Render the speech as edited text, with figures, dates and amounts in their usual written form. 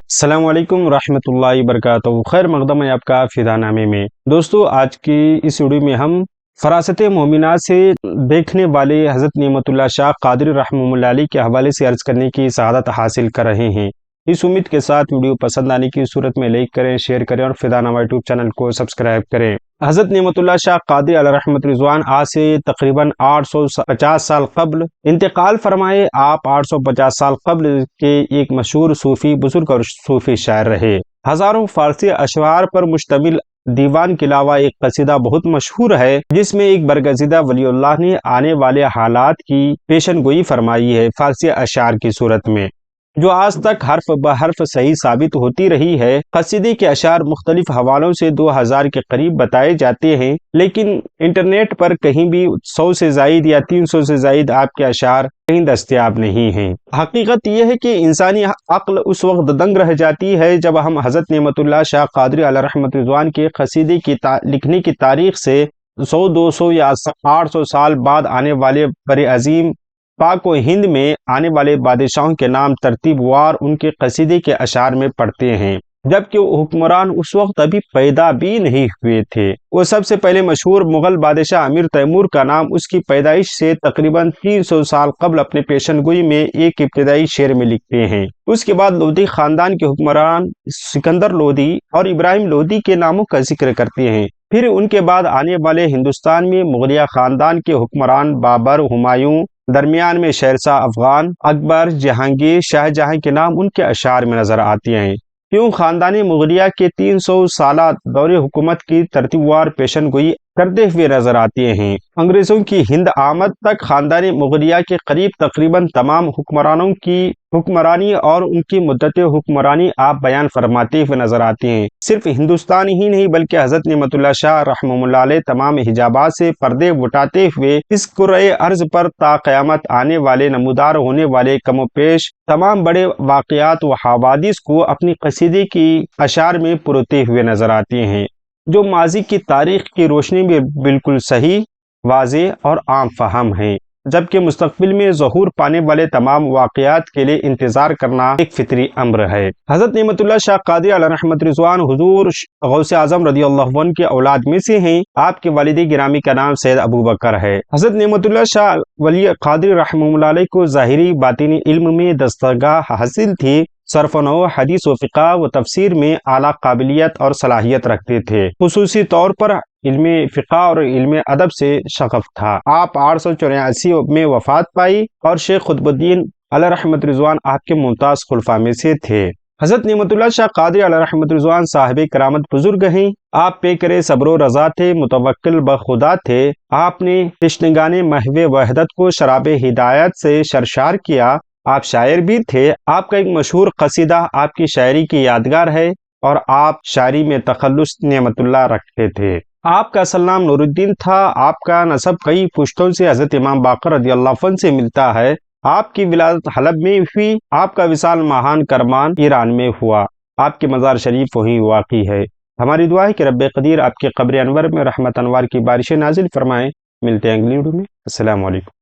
السلام علیکم ورحمۃ اللہ وبرکاتہ۔ خیر مقدم ہے آپ کا فدا نامے میں۔ دوستو، آج کی اس ویڈیو میں ہم فراست مومنہ سے دیکھنے والے حضرت نعمت اللہ شاہ قادری رحمہ اللہ علیہ کے حوالے سے عرض کرنے کی سعادت حاصل کر رہے ہیں۔ اس امید کے ساتھ ویڈیو پسند آنے کی صورت میں لائک کریں، شیئر کریں اور فدا نامہ یوٹیوب چینل کو سبسکرائب کریں۔ حضرت نعمت اللہ شاہ قادری علیہ رحمت رضوان آج سے تقریباً 850 سال قبل انتقال فرمائے۔ آپ 850 سال قبل کے ایک مشہور صوفی بزرگ اور صوفی شاعر رہے۔ ہزاروں فارسی اشعار پر مشتمل دیوان کے علاوہ ایک قصیدہ بہت مشہور ہے جس میں ایک برگزیدہ ولی اللہ نے آنے والے حالات کی پیشن گوئی فرمائی ہے فارسی اشعار کی صورت میں، جو آج تک حرف بحرف صحیح ثابت ہوتی رہی ہے۔ قصیدے کے اشعار مختلف حوالوں سے 2000 کے قریب بتائے جاتے ہیں، لیکن انٹرنیٹ پر کہیں بھی 100 سے زائد یا 300 سے زائد آپ کے اشعار کہیں دستیاب نہیں ہیں۔ حقیقت یہ ہے کہ انسانی عقل اس وقت دنگ رہ جاتی ہے جب ہم حضرت نعمت اللہ شاہ قادری علیہ رحمت رضوان کے قصیدے کی لکھنے کی تاریخ سے 100 200 یا 800 سال بعد آنے والے بر عظیم پاک و ہند میں آنے والے بادشاہوں کے نام ترتیب وار ان کے قصیدے کے اشعار میں پڑھتے ہیں، جبکہ وہ حکمران اس وقت ابھی پیدا بھی نہیں ہوئے تھے۔ وہ سب سے پہلے مشہور مغل بادشاہ امیر تیمور کا نام اس کی پیدائش سے تقریباً 300 سال قبل اپنے پیشن گوئی میں ایک ابتدائی شعر میں لکھتے ہیں۔ اس کے بعد لودھی خاندان کے حکمران سکندر لودھی اور ابراہیم لودھی کے ناموں کا ذکر کرتے ہیں۔ پھر ان کے بعد آنے والے ہندوستان میں مغلیہ خاندان کے حکمران بابر، ہمایوں، درمیان میں شہنشاہ افغان، اکبر، جہانگیر، شاہ جہاں کے نام ان کے اشعار میں نظر آتے ہیں۔ کیوں خاندان مغلیہ کے 300 سالہ دور حکومت کی ترتیب وار پیشن گوئی کرتے ہوئے نظر آتے ہیں۔ انگریزوں کی ہند آمد تک خاندان مغلیہ کے قریب تقریباً تمام حکمرانوں کی حکمرانی اور ان کی مدت حکمرانی آپ بیان فرماتے ہوئے نظر آتے ہیں۔ صرف ہندوستان ہی نہیں بلکہ حضرت نعمت اللہ شاہ رحمہ اللہ علیہ تمام حجابات سے پردے اٹھاتے ہوئے اس کرۂ ارض پر تا قیامت آنے والے نمودار ہونے والے کم و پیش تمام بڑے واقعات و حوادث کو اپنی قصیدے کی اشعار میں پروتے ہوئے نظر آتے ہیں، جو ماضی کی تاریخ کی روشنی میں بالکل صحیح، واضح اور عام فہم ہیں، جبکہ مستقبل میں ظہور پانے والے تمام واقعات کے لیے انتظار کرنا ایک فطری امر ہے۔ حضرت نعمت اللہ شاہ قادری علیہ رحمت رضوان حضور غوث اعظم رضی اللہ عنہ کے اولاد میں سے ہیں۔ آپ کے والد گرامی کا نام سید ابو بکر ہے۔ حضرت نعمت اللہ شاہ ولی قادری رحمہ اللہ علیہ کو ظاہری باطنی علم میں دستگاہ حاصل تھی، صرف و نحو، حدیث و فقہ و تفسیر میں اعلیٰ قابلیت اور صلاحیت رکھتے تھے۔ خصوصی طور پر علم فقہ اور علم ادب سے شغف تھا۔ آپ 884 میں وفات پائی اور شیخ قطب الدین علیہ رحمت رضوان آپ کے ممتاز خلفاء میں سے تھے۔ حضرت نعمت اللہ شاہ قادری علیہ رحمت رضوان صاحب کرامت بزرگ ہیں۔ آپ پیکر صبر و رضا تھے، متوکل بخدا تھے۔ آپ نے تشنگان محو وحدت کو شراب ہدایت سے سرشار کیا۔ آپ شاعر بھی تھے۔ آپ کا ایک مشہور قصیدہ آپ کی شاعری کی یادگار ہے اور آپ شاعری میں تخلص نعمت اللہ رکھتے تھے۔ آپ کا اصل نام نور الدین تھا۔ آپ کا نسب کئی پشتوں سے حضرت امام باقر رضی اللہ عنہ سے ملتا ہے۔ آپ کی ولادت حلب میں ہوئی۔ آپ کا وصال ماہان کرمان ایران میں ہوا۔ آپ کے مزار شریف وہیں واقع ہے۔ ہماری دعا ہے کہ رب قدیر آپ کے قبر انور میں رحمت انوار کی بارشیں نازل فرمائیں۔ ملتے ہیں اگلی ویڈیو میں۔ السلام علیکم۔